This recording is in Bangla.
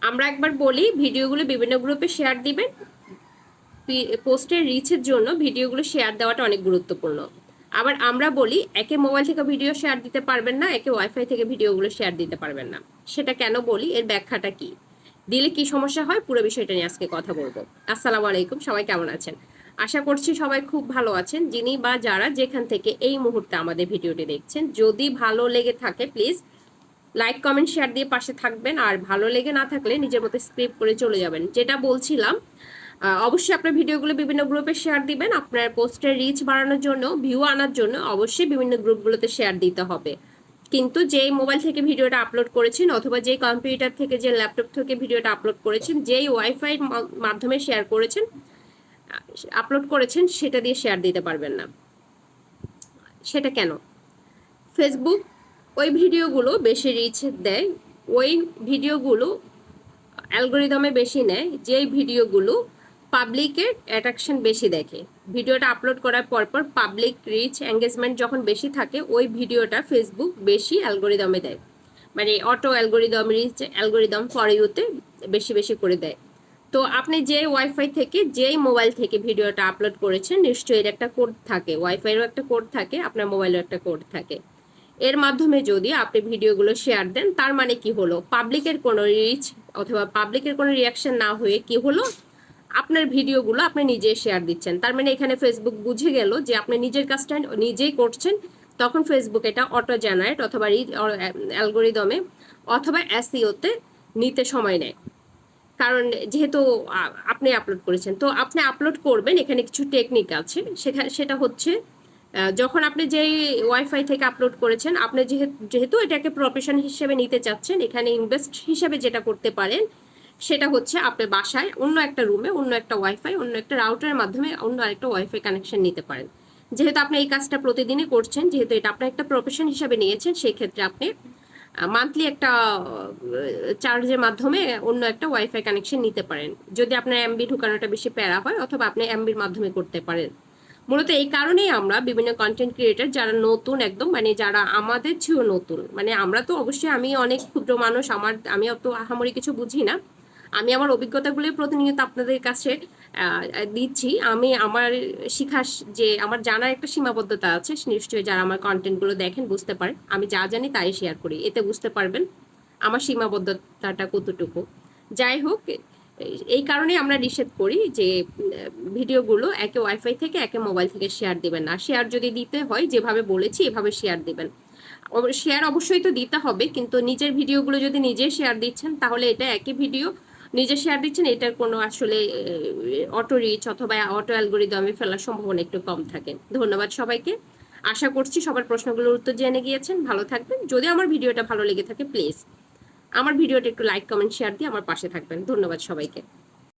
আমরা একবার বলি ভিডিওগুলো বিভিন্ন গ্রুপে শেয়ার দিবেন। পোস্টের রিচের জন্য ভিডিওগুলো শেয়ার দেওয়াটা অনেক গুরুত্বপূর্ণ। আবার আমরা বলি একে মোবাইল থেকে ভিডিও শেয়ার দিতে পারবেন না, একে ওয়াইফাই থেকে ভিডিওগুলো শেয়ার দিতে পারবেন না। সেটা কেন বলি, এর ব্যাখ্যাটা কি, দিলে কি সমস্যা হয়, পুরো বিষয়টা নিয়ে আজকে কথা বলবো। আসসালামু আলাইকুম, সবাই কেমন আছেন? আশা করছি সবাই খুব ভালো আছেন। যিনি বা যারা যেখান থেকে এই মুহূর্তে আমাদের ভিডিওটি দেখছেন, যদি ভালো লেগে থাকে প্লিজ লাইক কমেন্ট শেয়ার দিয়ে পাশে থাকবেন। আর ভালো লেগে না থাকলে নিজের মতো স্ক্রিপ্ট করে চলে যাবেন। যেটা বলছিলাম, অবশ্যই আপনার ভিডিওগুলো বিভিন্ন গ্রুপে শেয়ার দিবেন। আপনার পোস্টের রিচ বাড়ানোর জন্য, ভিউ আনার জন্য অবশ্যই বিভিন্ন গ্রুপগুলোতে শেয়ার দিতে হবে। কিন্তু যেই মোবাইল থেকে ভিডিওটা আপলোড করেছেন অথবা যেই কম্পিউটার থেকে, যে ল্যাপটপ থেকে ভিডিওটা আপলোড করেছেন, যেই ওয়াইফাই মাধ্যমে শেয়ার করেছেন, আপলোড করেছেন, সেটা দিয়ে শেয়ার দিতে পারবেন না। সেটা কেন? ফেসবুক ওই ভিডিওগুলো বেশি রিচ দেয়, ওই ভিডিওগুলো অ্যালগোরিদমে বেশি নেয়, যেই ভিডিওগুলো পাবলিকের অ্যাট্রাকশন বেশি দেখে। ভিডিওটা আপলোড করার পরপর পাবলিক রিচ এঙ্গেজমেন্ট যখন বেশি থাকে, ওই ভিডিওটা ফেসবুক বেশি অ্যালগোরিদমে দেয়, মানে auto algorithm, reach algorithm for ইউতে বেশি বেশি করে দেয়। তো আপনি যে ওয়াইফাই থেকে, যেই মোবাইল থেকে ভিডিওটা আপলোড করেছেন, নিশ্চয়ই এর একটা কোড থাকে, ওয়াইফাইয়েরও একটা কোড থাকে, আপনার মোবাইলেও একটা কোড থাকে। এর মাধ্যমে যদি আপনি ভিডিওগুলো শেয়ার দেন, তার মানে কি হলো, পাবলিকের কোনো রিচ অথবা পাবলিকের কোনো রিয়াকশন না হয়ে কি হলো, আপনার ভিডিওগুলো আপনি নিজে শেয়ার দিচ্ছেন। তার মানে এখানে ফেসবুক বুঝে গেল যে আপনি নিজের কাজটা নিজেই করছেন। তখন ফেসবুক এটা অটো জেনারেট অথবা অ্যালগোরিদমে অথবা এসইওতে নিতে সময় নেয়। কারণ যেহেতু আপনি আপলোড করেছেন, তো আপনি আপলোড করবেন, এখানে কিছু টেকনিক আছে। সেটা হচ্ছে, যখন আপনি যেই ওয়াইফাই থেকে আপলোড করেছেন, আপনি যেহেতু এটাকে প্রফেশন হিসেবে নিতে চাচ্ছেন, এখানে ইনভেস্ট হিসেবে যেটা করতে পারেন সেটা হচ্ছে আপনি বাসায় অন্য একটা রুমে অন্য একটা ওয়াইফাই, অন্য একটা রাউটারের মাধ্যমে অন্য আরেকটা ওয়াইফাই কানেকশন নিতে পারেন। যেহেতু আপনি এই কাজটা প্রতিদিনই করছেন, যেহেতু এটা আপনার একটা প্রফেশন হিসেবে নিয়েছেন, সেই ক্ষেত্রে আপনি মান্থলি একটা চার্জের মাধ্যমে অন্য একটা ওয়াইফাই কানেকশন নিতে পারেন, যদি আপনার এমবি ঢুকানোটা বেশি প্যারা হয়, অথবা আপনি এমবির মাধ্যমে করতে পারেন। মূলত এই কারণেই আমরা বিভিন্ন কন্টেন্ট ক্রিয়েটার যারা নতুন একদম, মানে যারা আমাদের চেয়েও নতুন, মানে আমরা তো অবশ্যই, আমি অনেক ক্ষুদ্র মানুষ, আমি অত আহামরি কিছু বুঝি না, আমি আমার অভিজ্ঞতাগুলো প্রতিনিয়ত আপনাদের কাছে দিচ্ছি। আমি আমার শিখার, যে আমার জানার একটা সীমাবদ্ধতা আছে, নিশ্চয়ই যারা আমার কন্টেন্টগুলো দেখেন বুঝতে পারেন, আমি যা জানি তাই শেয়ার করি, এতে বুঝতে পারবেন আমার সীমাবদ্ধতাটা কতটুকু। যাই হোক, এই কারণে আমরা নিষেধ করি যে ভিডিওগুলো একে ওয়াইফাই থেকে একে মোবাইল থেকে শেয়ার দিবেন না। শেয়ার যদি দিতে হয়, যেভাবে বলেছি এভাবে শেয়ার দিবেন। শেয়ার অবশ্যই তো দিতে হবে, কিন্তু নিজের ভিডিওগুলো যদি নিজে শেয়ার দিচ্ছেন, তাহলে এটা একই ভিডিও নিজে শেয়ার দিচ্ছেন, এটার কোনো আসলে অটো রিচ অথবা অটো অ্যালগোরিদমে ফেলার সম্ভাবনা একটু কম থাকে। ধন্যবাদ সবাইকে। আশা করছি সবার প্রশ্নগুলোর উত্তর জেনে গিয়েছেন। ভালো থাকবেন। যদি আমার ভিডিওটা ভালো লেগে থাকে প্লিজ আমার ভিডিওটা একটু লাইক কমেন্ট শেয়ার দিয়ে আমার পাশে থাকবেন। ধন্যবাদ সবাইকে।